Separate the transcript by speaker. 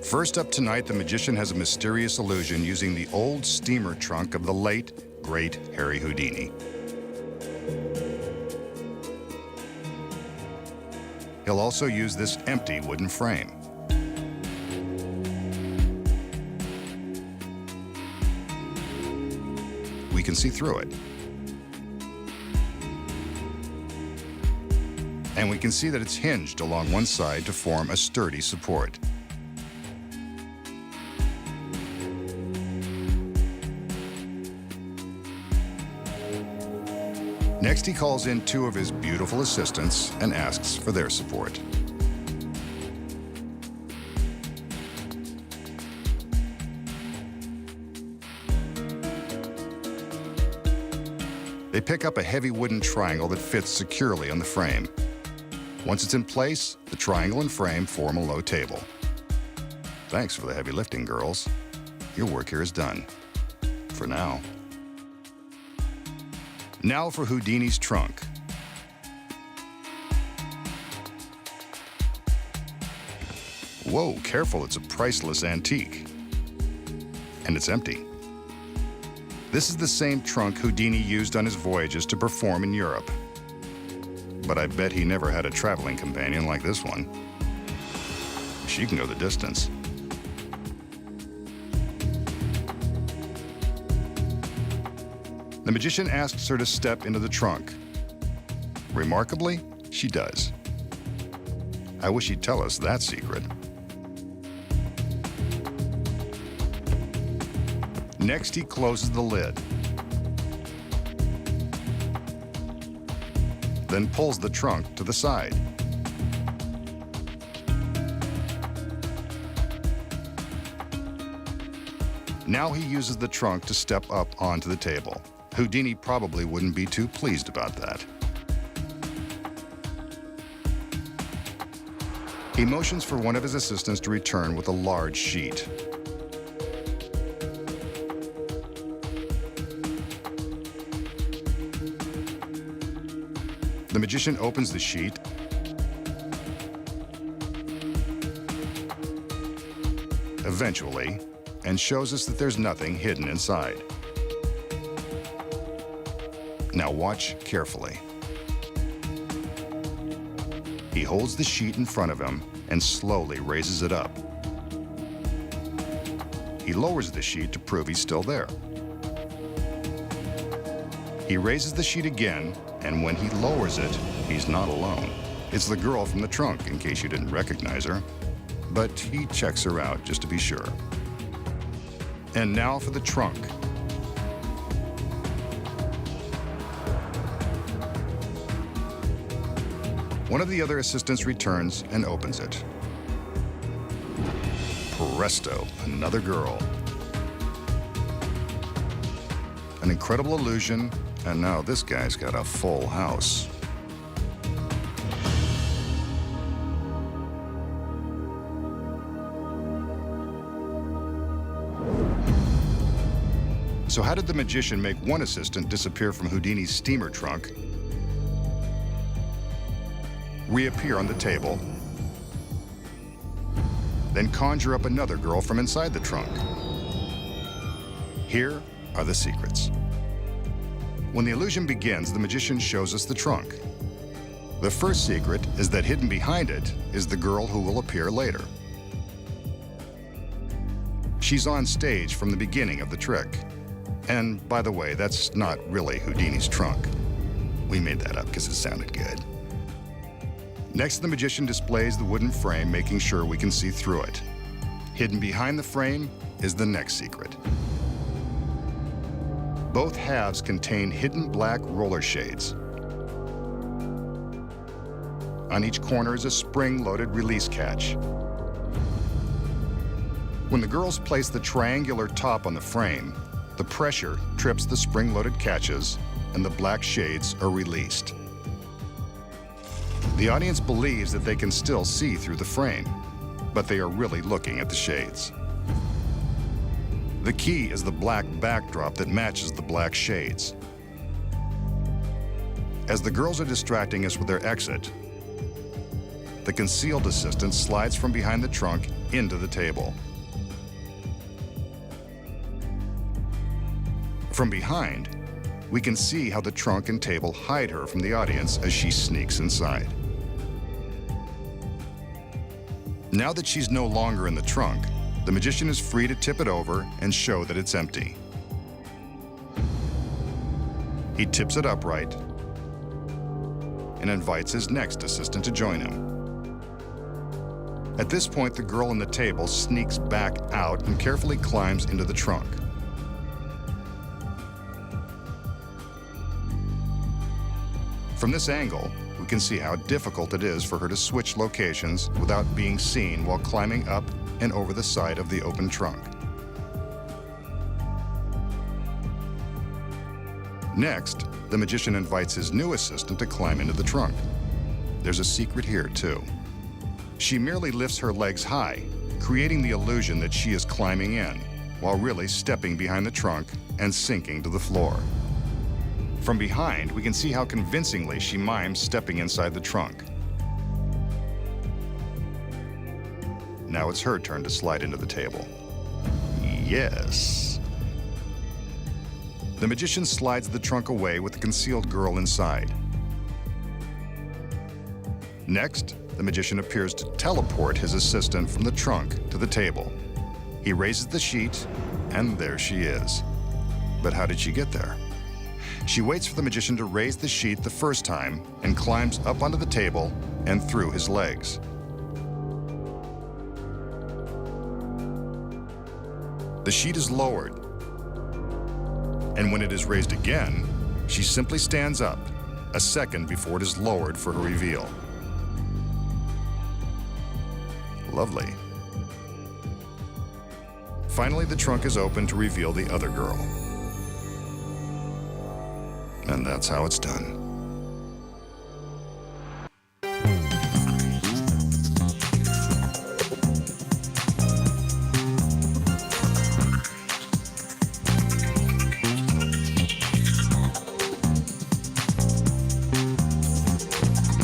Speaker 1: First up tonight, the magician has a mysterious illusion using the old steamer trunk of the late, great Harry Houdini. He'll also use this empty wooden frame. We can see through it. And we can see that it's hinged along one side to form a sturdy support. Next, he calls in two of his beautiful assistants and asks for their support. They pick up a heavy wooden triangle that fits securely on the frame. Once it's in place, the triangle and frame form a low table. Thanks for the heavy lifting, girls. Your work here is done. For now. Now for Houdini's trunk. Whoa, careful, it's a priceless antique. And it's empty. This is the same trunk Houdini used on his voyages to perform in Europe. But I bet he never had a traveling companion like this one. She can go the distance. The magician asks her to step into the trunk. Remarkably, she does. I wish he'd tell us that secret. Next, he closes the lid. Then pulls the trunk to the side. Now he uses the trunk to step up onto the table. Houdini probably wouldn't be too pleased about that. He motions for one of his assistants to return with a large sheet. The magician opens the sheet eventually and shows us that there's nothing hidden inside. Now watch carefully. He holds the sheet in front of him and slowly raises it up. He lowers the sheet to prove he's still there. He raises the sheet again, and when he lowers it, he's not alone. It's the girl from the trunk, in case you didn't recognize her. But he checks her out just to be sure. And now for the trunk. One of the other assistants returns and opens it. Presto, another girl. An incredible illusion, and now this guy's got a full house. So how did the magician make one assistant disappear from Houdini's steamer trunk, reappear on the table, then conjure up another girl from inside the trunk? Here are the secrets. When the illusion begins, the magician shows us the trunk. The first secret is that hidden behind it is the girl who will appear later. She's on stage from the beginning of the trick. And by the way, that's not really Houdini's trunk. We made that up because it sounded good. Next, the magician displays the wooden frame, making sure we can see through it. Hidden behind the frame is the next secret. Both halves contain hidden black roller shades. On each corner is a spring-loaded release catch. When the girls place the triangular top on the frame, the pressure trips the spring-loaded catches and the black shades are released. The audience believes that they can still see through the frame, but they are really looking at the shades. The key is the black backdrop that matches the black shades. As the girls are distracting us with their exit, the concealed assistant slides from behind the trunk into the table. From behind, we can see how the trunk and table hide her from the audience as she sneaks inside. Now that she's no longer in the trunk, the magician is free to tip it over and show that it's empty. He tips it upright and invites his next assistant to join him. At this point, the girl on the table sneaks back out and carefully climbs into the trunk. From this angle, we can see how difficult it is for her to switch locations without being seen while climbing up and over the side of the open trunk. Next, the magician invites his new assistant to climb into the trunk. There's a secret here, too. She merely lifts her legs high, creating the illusion that she is climbing in, while really stepping behind the trunk and sinking to the floor. From behind, we can see how convincingly she mimes stepping inside the trunk. Now it's her turn to slide into the table. Yes. The magician slides the trunk away with the concealed girl inside. Next, the magician appears to teleport his assistant from the trunk to the table. He raises the sheet, and there she is. But how did she get there? She waits for the magician to raise the sheet the first time and climbs up onto the table and through his legs. The sheet is lowered, and when it is raised again, she simply stands up, a second before it is lowered for her reveal. Lovely. Finally, the trunk is open to reveal the other girl. And that's how it's done.